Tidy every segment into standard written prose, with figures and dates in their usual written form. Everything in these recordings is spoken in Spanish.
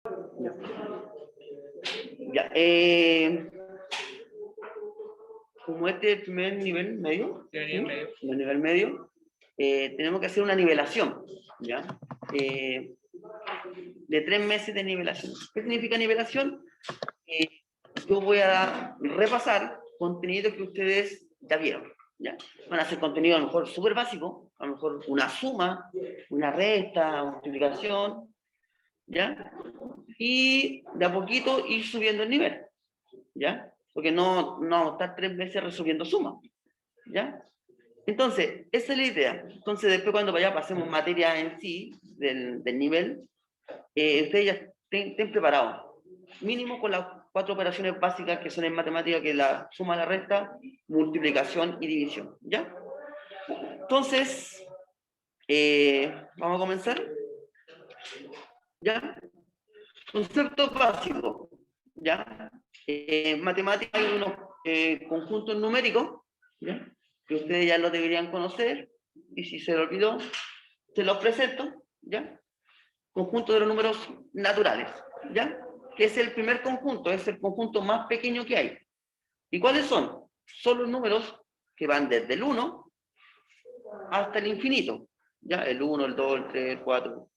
Ya. Ya, como este es el primer nivel medio, el nivel medio, tenemos que hacer una nivelación, ¿ya? De 3 meses de nivelación. ¿Qué significa nivelación? Yo voy a repasar contenido que ustedes ya vieron, ¿ya? Van a hacer contenido a lo mejor súper básico, a lo mejor una suma, una resta, una multiplicación, ¿ya? Y de a poquito ir subiendo el nivel, ¿ya? Porque no vamos a estar 3 meses resolviendo sumas, ¿ya? Entonces, esa es la idea. Entonces, después cuando vaya pasemos materia en sí, del nivel, ustedes ya estén preparados. Mínimo con las 4 operaciones básicas que son en matemática, que es la suma, la resta, multiplicación y división, ¿ya? Entonces, vamos a comenzar, ¿ya? Conceptos básicos, ¿ya? En matemática hay unos conjuntos numéricos, ¿ya? Que ustedes ya lo deberían conocer, y si se lo olvidó, se los presento, ¿ya? Conjunto de los números naturales, ¿ya? Que es el primer conjunto, es el conjunto más pequeño que hay. ¿Y cuáles son? Son los números que van desde el 1 hasta el infinito, ¿ya? El 1, el 2, el 3, el 4,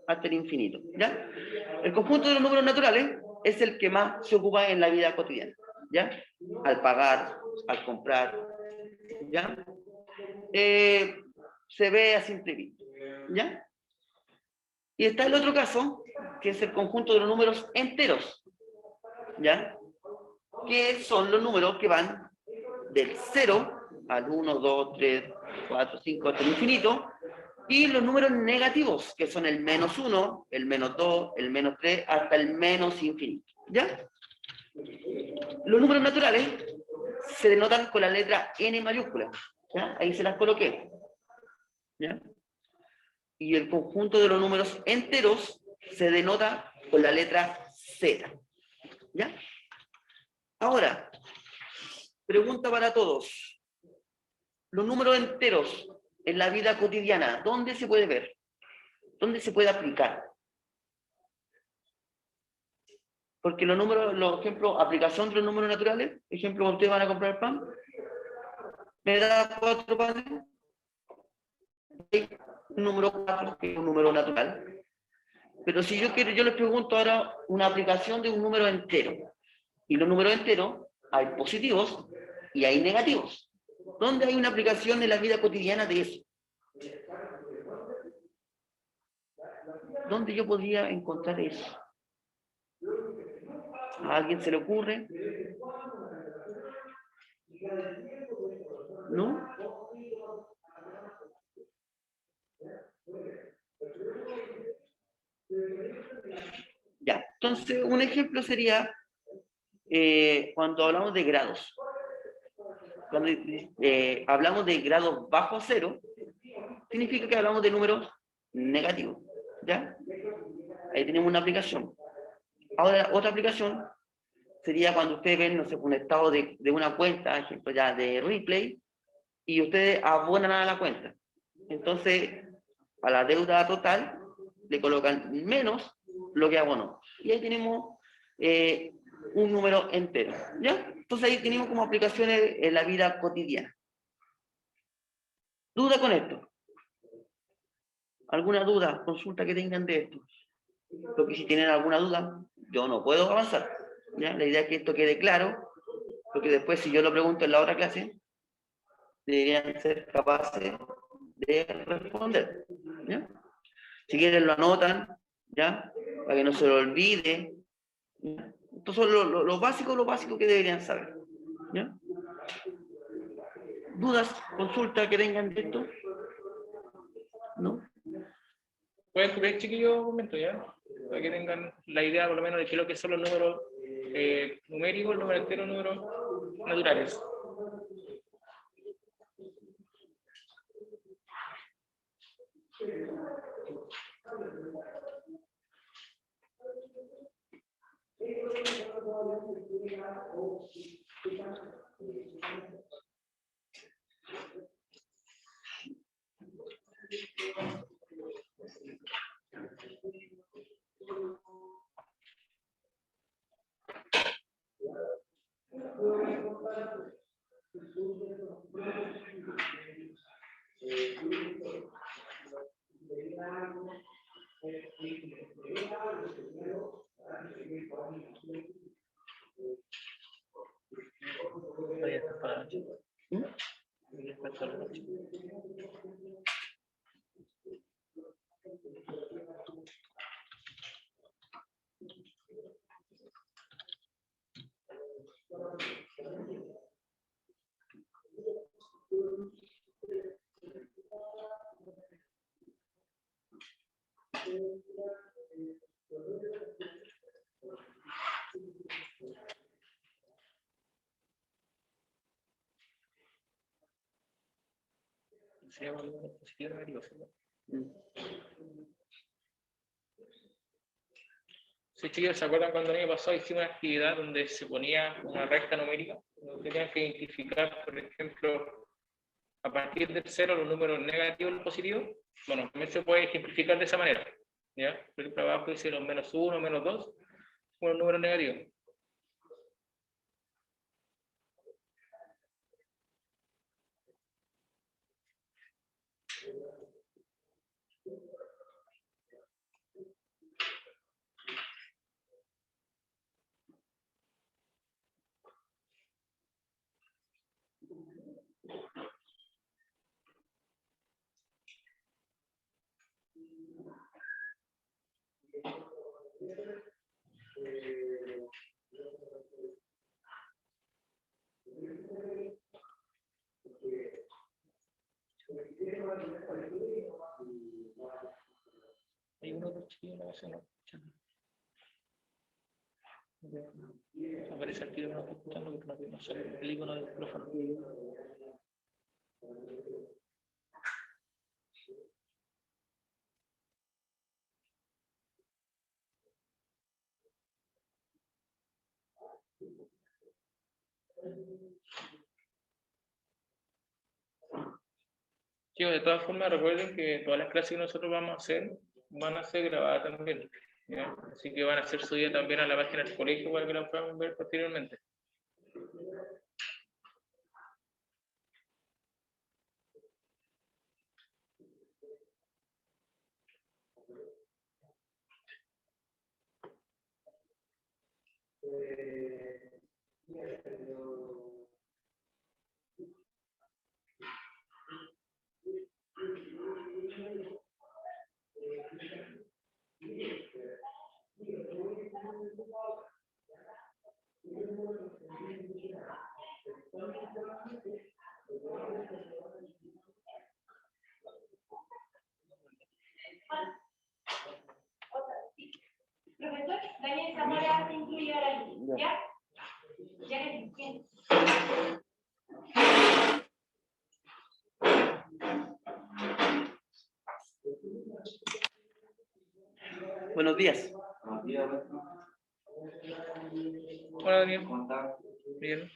hasta el infinito, ¿ya? El conjunto de los números naturales es el que más se ocupa en la vida cotidiana, ¿ya? Al pagar, al comprar, ¿ya? Se ve a simple vista, ¿ya? Y está el otro caso, que es el conjunto de los números enteros, ¿ya? Que son los números que van del 0 al 1, 2, 3, 4, 5, hasta el infinito, y los números negativos, que son el -1, el -2, el -3, hasta el menos infinito, ¿ya? Los números naturales se denotan con la letra N mayúscula, ¿ya? Ahí se las coloqué, ¿ya? Y el conjunto de los números enteros se denota con la letra Z, ¿ya? Ahora, pregunta para todos. Los números enteros en la vida cotidiana, ¿dónde se puede ver? ¿Dónde se puede aplicar? Porque los números, los ejemplos, aplicación de los números naturales, ejemplo, cuando ustedes van a comprar pan, me da 4 panes, hay un número 4, que es un número natural. Pero si yo quiero, yo les pregunto ahora una aplicación de un número entero. Y los números enteros hay positivos y hay negativos. ¿Dónde hay una aplicación en la vida cotidiana de eso? ¿Dónde yo podría encontrar eso? ¿A alguien se le ocurre? ¿No? Ya, entonces un ejemplo sería cuando hablamos de grados. Cuando hablamos de grados bajo cero, significa que hablamos de números negativos, ¿ya? Ahí tenemos una aplicación. Ahora, otra aplicación sería cuando ustedes ven, no sé, un estado de una cuenta, ejemplo ya de Replay, y ustedes abonan a la cuenta. Entonces, a la deuda total le colocan menos lo que abonó. Y ahí tenemos un número entero, ¿ya? Entonces ahí tenemos como aplicaciones en la vida cotidiana. ¿Duda con esto? ¿Alguna duda, consulta que tengan de esto? Porque si tienen alguna duda, yo no puedo avanzar, ¿ya? La idea es que esto quede claro, porque después si yo lo pregunto en la otra clase, deberían ser capaces de responder, ¿ya? Si quieren lo anotan, ¿ya? Para que no se lo olvide, ¿ya? Estos son lo básico que deberían saber, ¿ya? ¿Dudas, consultas que tengan de esto? ¿No? Pueden copiar, chiquillos, un momento, ¿ya? Para que tengan la idea, por lo menos, de qué es lo que son los números numéricos, números enteros, números naturales. sería un número positivo o negativo, ¿sí? Sí, chicos, ¿se acuerdan cuando el año pasado hicimos una actividad donde se ponía una recta numérica? Donde tenían que identificar, por ejemplo, a partir del 0 los números negativos y los positivos. Bueno, también se puede ejemplificar de esa manera, ¿ya? Por ejemplo, abajo dice los -1, -2, unos números negativos. Hay uno de los chiquillos en la base, ¿no? Aparece aquí de uno que está escuchando, porque no sé el icono del micrófono. Chicos, de todas formas, recuerden que todas las clases que nosotros vamos a hacer van a ser grabadas también, ¿ya? Así que van a ser subidas también a la página del colegio para que las puedan ver posteriormente. Profesor, Daniel Zamora se incluye ahora, ¿ya? Ya le entiendo. Buenos días. Hola, Daniel. ¿Cómo estás? Bien.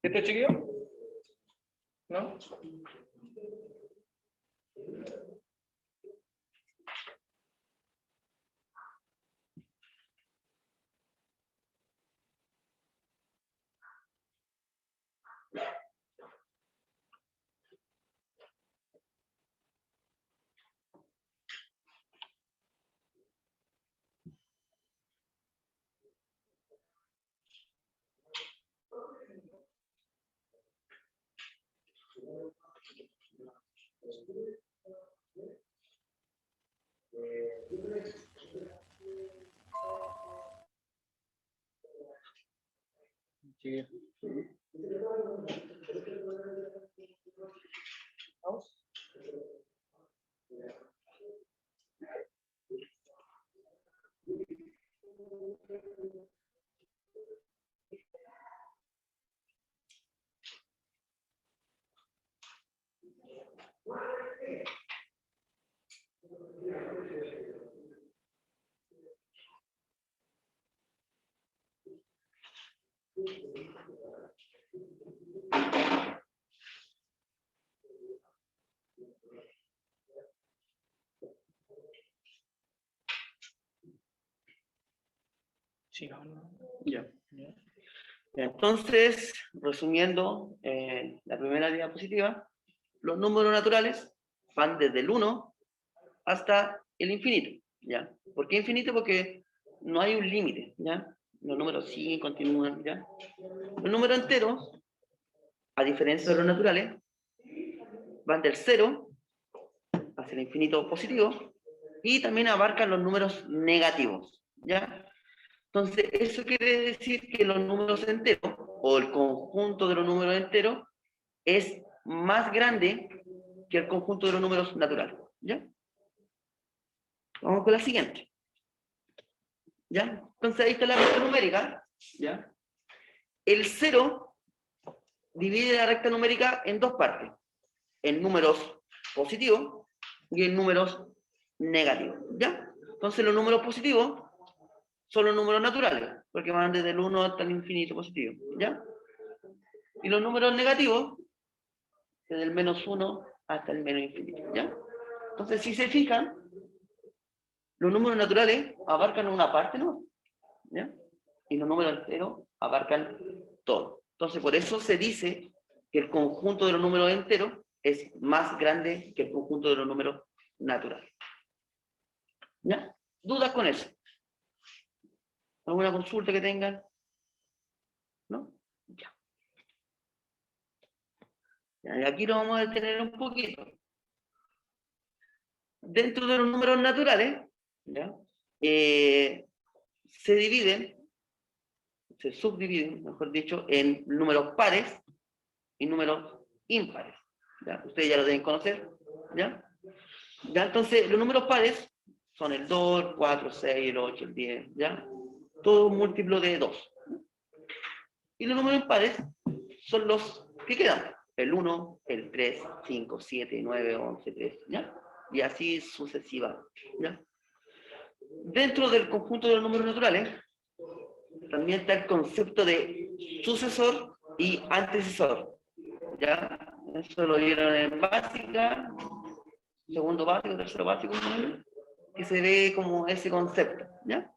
¿Esto, chiquillo? ¿No? Sí. ¿Vamos? Sí, vamos. Ya. Entonces, resumiendo la primera diapositiva, los números naturales van desde el 1 hasta el infinito, ¿ya? ¿Por qué infinito? Porque no hay un límite, ¿ya? Los números siguen, continúan, ¿ya? Los números enteros, a diferencia de los naturales, van del 0 hacia el infinito positivo y también abarcan los números negativos, ¿ya? Entonces, eso quiere decir que los números enteros, o el conjunto de los números enteros, es más grande que el conjunto de los números naturales. ¿Ya? Vamos con la siguiente. ¿Ya? Entonces ahí está la recta numérica. ¿Ya? El 0 divide la recta numérica en dos partes. En números positivos y en números negativos. ¿Ya? Entonces los números positivos son los números naturales, porque van desde el 1 hasta el infinito positivo. ¿Ya? Y los números negativos, desde el -1 hasta el menos infinito. ¿Ya? Entonces, si se fijan, los números naturales abarcan una parte, ¿no? ¿Ya? Y los números enteros abarcan todo. Entonces, por eso se dice que el conjunto de los números enteros es más grande que el conjunto de los números naturales. ¿Ya? ¿Dudas con eso? ¿Alguna consulta que tengan? ¿No? Ya. Y aquí lo vamos a detener un poquito. Dentro de los números naturales, ¿ya? Se dividen, se subdividen, mejor dicho, en números pares y números impares. ¿Ya? Ustedes ya lo deben conocer. ¿Ya? ¿Ya? Entonces, los números pares son el 2, el 4, 6, el 8, el 10, ¿ya? Todo múltiplo de 2. Y los números impares son los que quedan. El 1, el 3, 5, 7, 9, 11, 13, ¿ya? Y así sucesiva, ¿ya? Dentro del conjunto de los números naturales, también está el concepto de sucesor y antecesor, ¿ya? Eso lo vieron en básica, segundo básico, tercero básico, ¿no? Que se ve como ese concepto, ¿ya?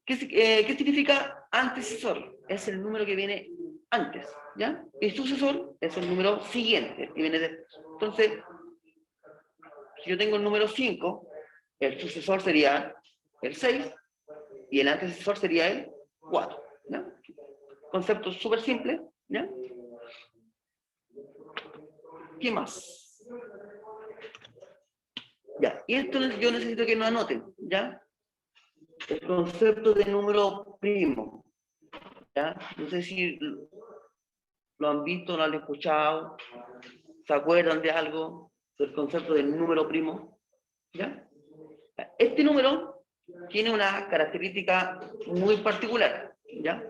¿Qué significa antecesor? Es el número que viene antes, ¿ya? Y sucesor es el número siguiente, que viene después. Entonces, si yo tengo el número 5, el sucesor sería el 6 y el antecesor sería el 4, ¿ya? Concepto súper simple, ¿ya? ¿Qué más? Ya, y esto yo necesito que lo anoten, ¿ya? El concepto de número primo, ¿ya? No sé si lo han visto, lo han escuchado, ¿se acuerdan de algo del concepto del número primo? ¿Ya? Este número tiene una característica muy particular, ¿ya?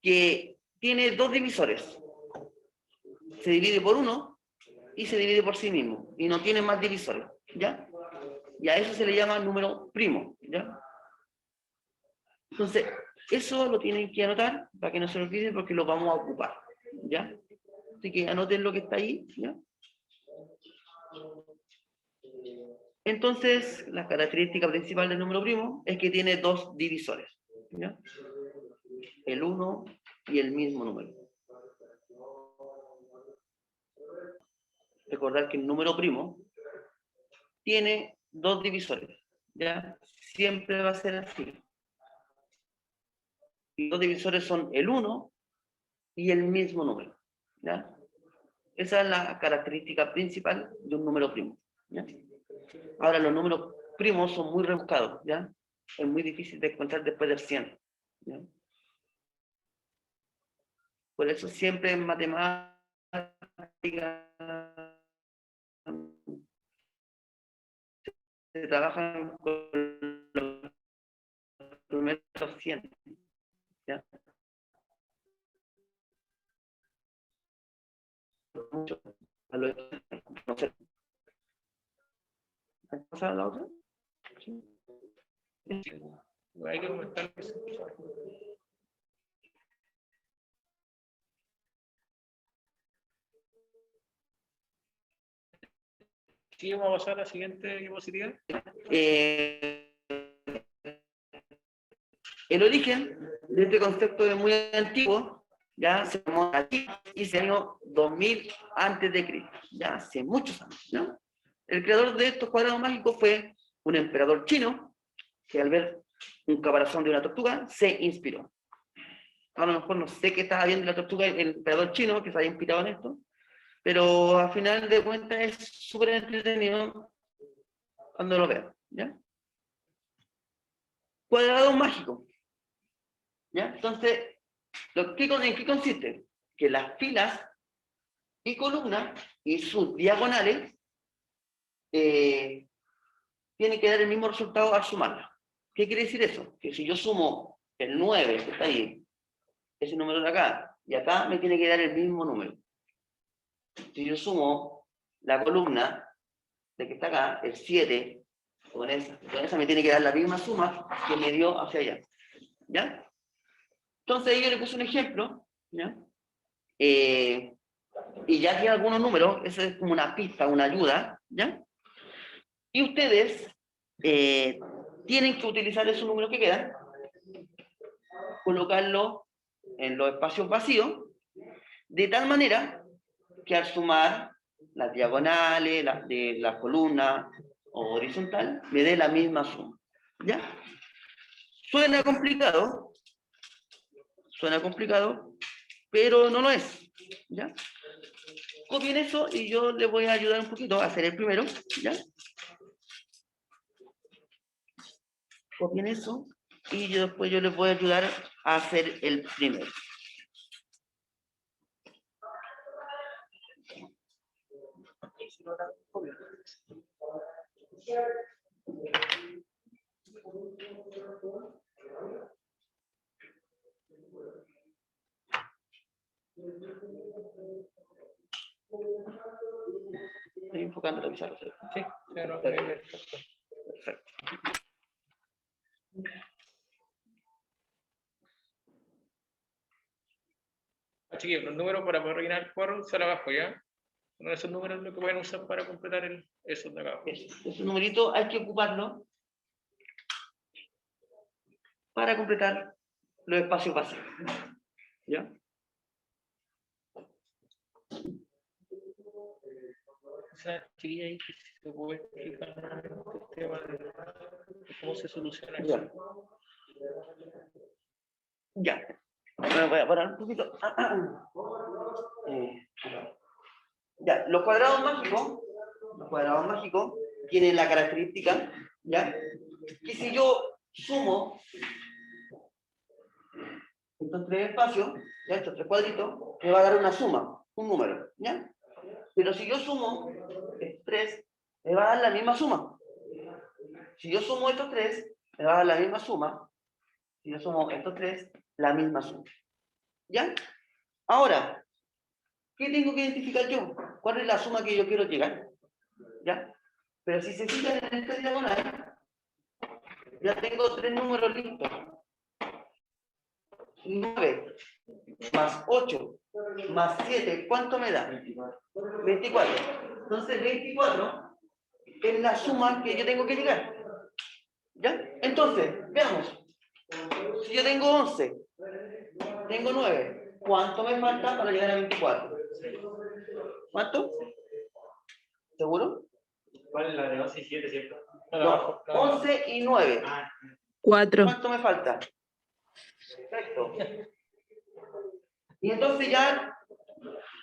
Que tiene dos divisores. Se divide por 1 y se divide por sí mismo, y no tiene más divisores, ¿ya? Y a eso se le llama número primo, ¿ya? Entonces, eso lo tienen que anotar para que no se lo olviden porque lo vamos a ocupar, ¿ya? Así que anoten lo que está ahí, ¿ya? Entonces, la característica principal del número primo es que tiene dos divisores, ¿ya? El 1 y el mismo número. Recordar que el número primo tiene dos divisores, ¿ya? Siempre va a ser así. Y los divisores son el 1 y el mismo número, ¿ya? Esa es la característica principal de un número primo, ¿ya? Ahora, los números primos son muy rebuscados, ¿ya? Es muy difícil de encontrar después del 100, ¿ya? Por eso siempre en matemáticas se trabajan con los primeros 100, ¿ya? Mucho. A lo no sé. ¿Has pasado a la otra? Sí. Hay que comentar. Sí, vamos a pasar a la siguiente diapositiva. El origen de este concepto es muy antiguo, ya se llamó aquí y se año 2000 antes de Cristo, ya hace muchos años, ¿no? El creador de estos cuadrados mágicos fue un emperador chino que al ver un caparazón de una tortuga se inspiró. A lo mejor no sé qué estaba viendo la tortuga el emperador chino que se había inspirado en esto, pero al final de cuentas es súper entretenido cuando lo vean, ¿ya? Cuadrado mágico, ¿ya? Entonces, ¿en qué consiste? Que las filas y columna y sus diagonales tienen que dar el mismo resultado al sumarla. ¿Qué quiere decir eso? Que si yo sumo el 9 que está ahí, ese número de acá, y acá me tiene que dar el mismo número. Si yo sumo la columna de que está acá, el 7, con esa me tiene que dar la misma suma que me dio hacia allá. ¿Ya? Entonces ahí yo le puse un ejemplo, ¿ya? Y ya tiene algunos números, eso es como una pista, una ayuda, ¿ya? Y ustedes tienen que utilizar esos números que quedan, colocarlos en los espacios vacíos, de tal manera que al sumar las diagonales de la columna horizontal, me dé la misma suma. ¿Ya? Suena complicado, pero no lo es. ¿Ya? Copien eso y yo les voy a ayudar un poquito a hacer el primero. ¿Ya? Copien eso y después yo les voy a ayudar a hacer el primero. Estoy enfocando la pizarra. Sí, claro. Perfecto. Chiquillos, los números para poder rellenar el cuadro sale abajo, ¿ya? Son esos números lo que pueden usar para completar eso de acá. Ese numerito hay que ocuparlo para completar los espacios vacíos. ¿Ya? Esa chiquilla ahí que se puede explicar el tema de cómo se soluciona eso. Ya. Ya. Me voy a parar un poquito. Ya, los cuadrados mágicos tienen la característica, ¿ya? Que si yo sumo estos tres espacios, ¿ya? Estos tres cuadritos, me va a dar una suma, un número, ¿ya? Pero si yo sumo estos tres, me va a dar la misma suma. Si yo sumo estos tres, me va a dar la misma suma. Si yo sumo estos tres, la misma suma. ¿Ya? Ahora, ¿qué tengo que identificar yo? ¿Cuál es la suma que yo quiero llegar? ¿Ya? Pero si se fijan en esta diagonal, ya tengo tres números listos. 9 más 8 más 7, ¿cuánto me da? 24. Entonces 24 es la suma que yo tengo que llegar. ¿Ya? Entonces, veamos. Si yo tengo 11, tengo 9, ¿cuánto me falta para llegar a 24? ¿Cuánto? ¿Seguro? ¿Cuál es la de 11 y 7, cierto? No, 11 y 9. 4. ¿Cuánto me falta? Perfecto. Y entonces ya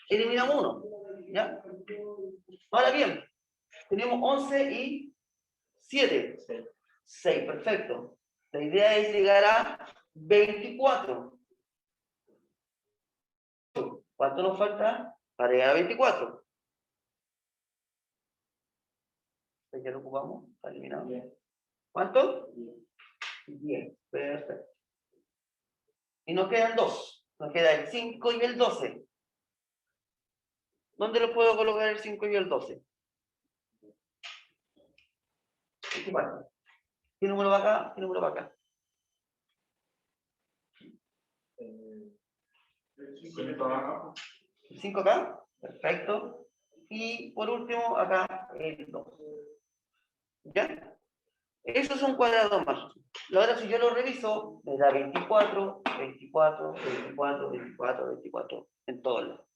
eliminamos uno. ¿Ya? Ahora bien, tenemos 11 y 7. 6, perfecto. La idea es llegar a 24. ¿Cuánto nos falta para llegar a 24? Ya lo ocupamos, está eliminado. ¿Cuánto? 10, perfecto. Y nos quedan dos. Nos queda el 5 y el 12. ¿Dónde lo puedo colocar el 5 y el 12? Bueno, ¿qué número va acá? ¿Qué número va acá? El 5 abajo. El 5 acá, perfecto. Y por último, acá el 2. ¿Ya? Esos son cuadrados mágicos. Ahora, si yo lo reviso, me da 24, 24, 24, 24, 24, en todos lados.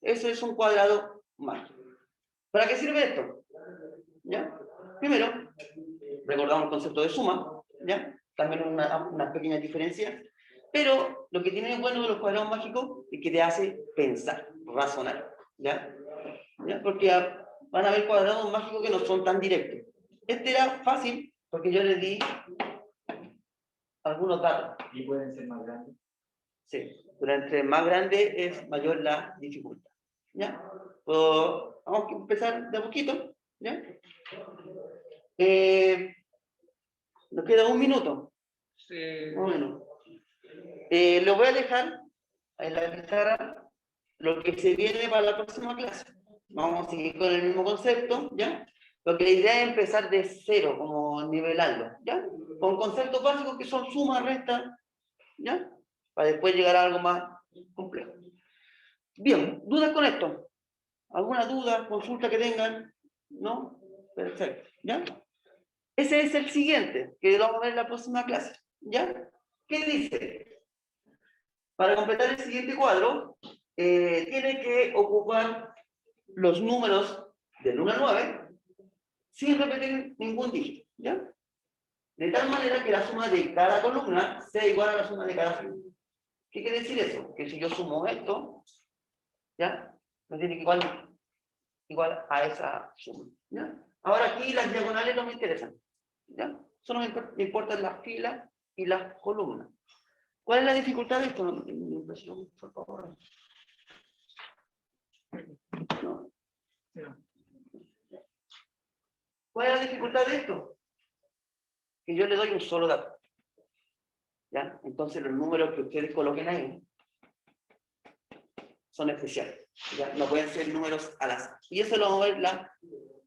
Eso es un cuadrado mágico. ¿Para qué sirve esto? ¿Ya? Primero, recordamos el concepto de suma, ¿ya? También una pequeña diferencia. Pero lo que tiene de bueno de los cuadrados mágicos es que te hace pensar, razonar, ¿ya? ¿Ya? Porque van a haber cuadrados mágicos que no son tan directos. Este era fácil porque yo le di algunos datos. Y pueden ser más grandes. Sí, pero entre más grande es mayor la dificultad. ¿Ya? Vamos a empezar de a poquito, ¿ya? Nos queda 1 minuto, Sí. más o menos. Lo voy a dejar en la pizarra lo que se viene para la próxima clase. Vamos a seguir con el mismo concepto, ¿ya? Lo que la idea es empezar de cero, como nivelarlo, ¿ya? Con conceptos básicos que son suma, resta, ¿ya? Para después llegar a algo más complejo. Bien, ¿dudas con esto? ¿Alguna duda, consulta que tengan? ¿No? Perfecto, ¿ya? Ese es el siguiente, que lo vamos a ver en la próxima clase, ¿ya? ¿Qué dice? Para completar el siguiente cuadro, tiene que ocupar los números del 1 al 9 sin repetir ningún dígito, ¿ya? De tal manera que la suma de cada columna sea igual a la suma de cada fila. ¿Qué quiere decir eso? Que si yo sumo esto, ¿ya? Me tiene que igual a esa suma, ¿ya? Ahora aquí las diagonales no me interesan, ¿ya? Solo me importan las filas y las columnas. ¿Cuál es la dificultad de esto? Por favor. No. ¿Cuál es la dificultad de esto? Que yo le doy un solo dato, ¿ya? Entonces los números que ustedes coloquen ahí son especiales, ¿ya? No pueden ser números al azar. Y eso lo vamos a ver la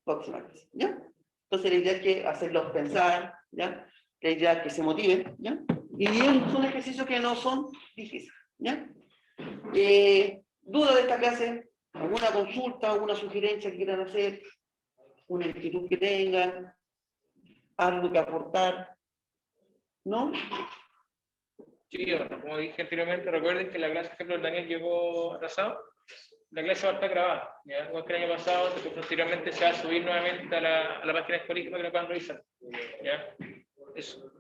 próxima clase, ¿ya? Entonces la idea es que hacerlos pensar, ¿ya? La idea es que se motiven, ¿ya? Y son ejercicios que no son difíciles, ¿ya? ¿Duda de esta clase? ¿Alguna consulta, alguna sugerencia que quieran hacer? ¿Una inquietud que tengan? ¿Algo que aportar? ¿No? Sí, bueno, como dije anteriormente, recuerden que la clase, por ejemplo, el Daniel llegó atrasado. La clase va a estar grabada, ¿ya? Igual que el año pasado, que posteriormente se va a subir nuevamente a la página escolar para que lo puedan revisar, ¿ya? Eso.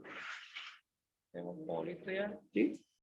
¿Tenemos como listo ya? ¿Sí?